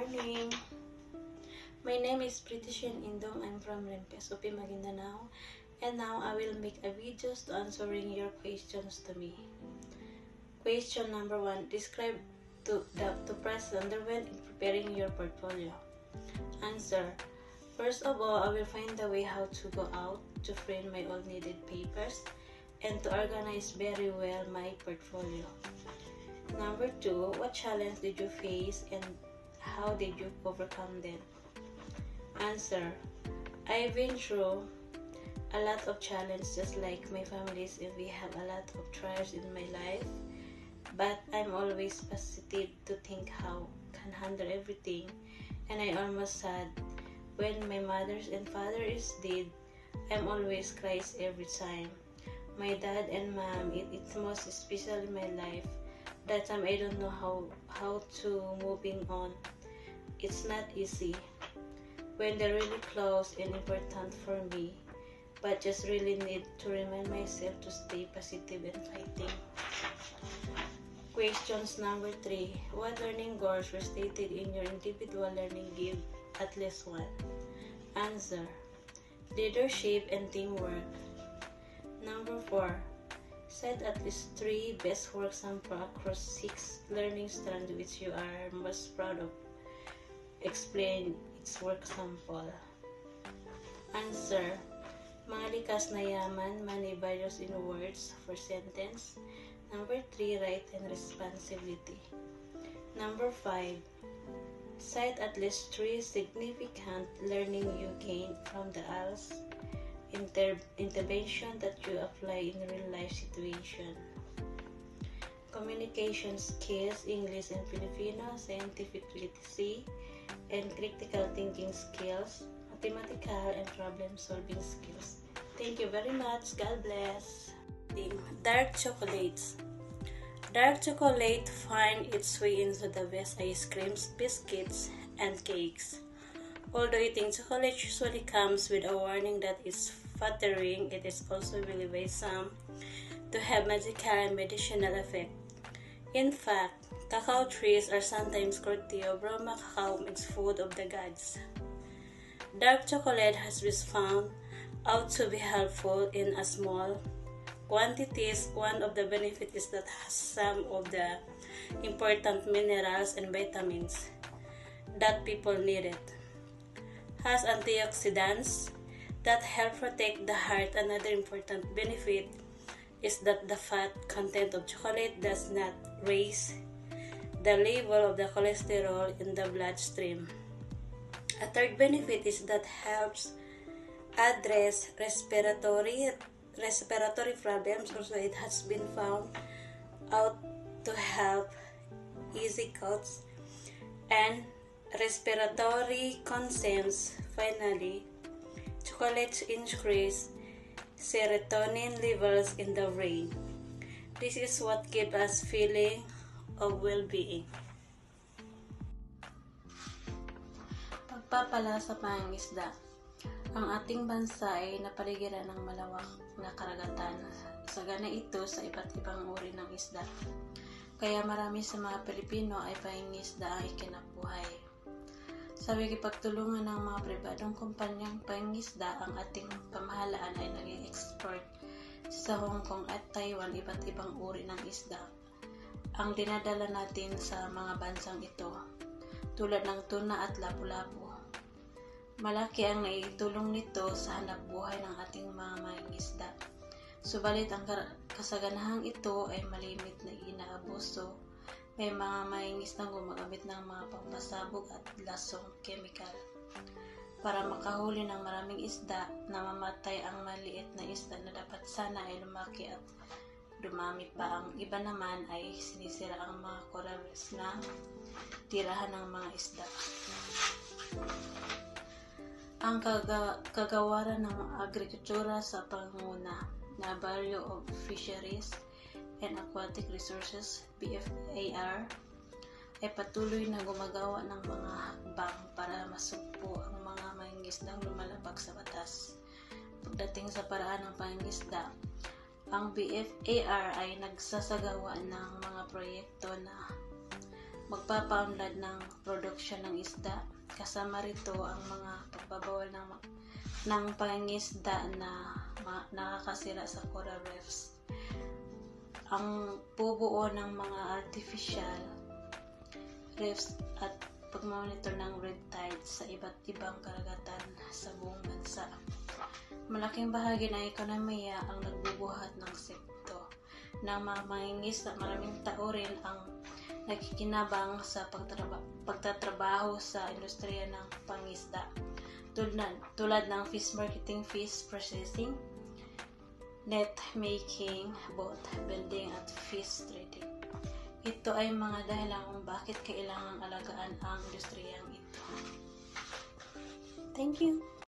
morning. My name is Pritishan Indong. I'm from Lempias, UP Maguindanao, and now I will make a video to answering your questions to me. Question number 1. Describe the process underwent in preparing your portfolio. Answer. First of all, I will find a way how to go out to print my all needed papers and to organize very well my portfolio. Number 2. What challenge did you face and how did you overcome them? Answer. I've been through a lot of challenges just like my families, and we have a lot of trials in my life, but I'm always positive to think how can handle everything, and I almost sad when my mother and father is dead. I'm always cries every time. My dad and mom, it's most special in my life. That time I don't know how to moving on. It's not easy when they're really close and important for me, but just really need to remind myself to stay positive and fighting. Questions number 3. What learning goals were stated in your individual learning? Give at least one. Answer. Leadership and teamwork. Number 4. Set at least 3 best work samples across 6 learning strands which you are most proud of. Explain its work sample. Answer. Mga likas na yaman, many values in words for sentence. Number 3. Right and responsibility. Number 5. Cite at least 3 significant learning you gained from the ALS intervention that you apply in real life situation. Communication skills, English and Filipino, scientific literacy, and critical thinking skills, mathematical and problem solving skills. Thank you very much. God bless. Dark chocolates. Dark chocolate finds its way into the best ice creams, biscuits, and cakes. Although eating chocolate usually comes with a warning that it's flattering, it is also believed by some to have magical and medicinal effect. In fact, cacao trees are sometimes called Theobroma cacao means food of the gods. Dark chocolate has been found out to be helpful in a small quantities. One of the benefits is that has some of the important minerals and vitamins that people needed. Has antioxidants that help protect the heart. Another important benefit is that the fat content of chocolate does not raise the level of the cholesterol in the bloodstream. A third benefit is that helps address respiratory problems. Also, it has been found out to help easy coughs and respiratory concerns. Finally, chocolates increase serotonin levels in the brain. This is what gives us feeling of well-being. Pagpapala sa pangingisda. Ang ating bansa ay napaligiran ng malawak na karagatan. Sagana ito sa iba't ibang uri ng isda. Kaya marami sa mga Pilipino ay pangingisda ang ikinabuhay. Sa pagtulungan ng mga pribadong kumpanyang pangingisda, ang ating pamahalaan ay nag-export sa Hong Kong at Taiwan iba't ibang uri ng isda. Ang dinadala natin sa mga bansang ito, tulad ng tuna at lapu-lapu. Malaki ang naitulong nito sa hanapbuhay ng ating mga mangingisda. Subalit ang kasaganahang ito ay malimit na inaabuso. May mga mangingisdang gumagamit ng mga pampasabog at lasong chemical. Para makahuli ng maraming isda, namamatay ang maliit na isda na dapat sana ay lumaki at dumami pa. Ang iba naman ay sinisira ang mga corals na tirahan ng mga isda. Ang kagawaran ng agrikultura sa panguna na Bureau of Fisheries and Aquatic Resources, BFAR, ay patuloy na gumagawa ng mga hakbang para masugpo ang mga mangingisdang lumalabag sa batas. Pagdating sa paraan ng pangingisda, ang BFAR ay nagsasagawa ng mga proyekto na magpapaunlad ng produksyon ng isda. Kasama rito ang mga pagbabawal ng pangingisda na nakakasira sa coral reefs. Ang bubuo ng mga artificial reefs at pagmamonitor ng red tide sa iba't ibang karagatan sa buong bansa. Malaking bahagi ng ekonomiya ang nagbubuhat ng sekto ng mga mangingisda. Maraming tao rin ang nakikinabang sa pagtatrabaho sa industriya ng pangisda tulad ng fish marketing, fish processing, net making, boat building at fish trading. Ito ay mga dahilan kung bakit kailangang alagaan ang industriyang ito. Thank you!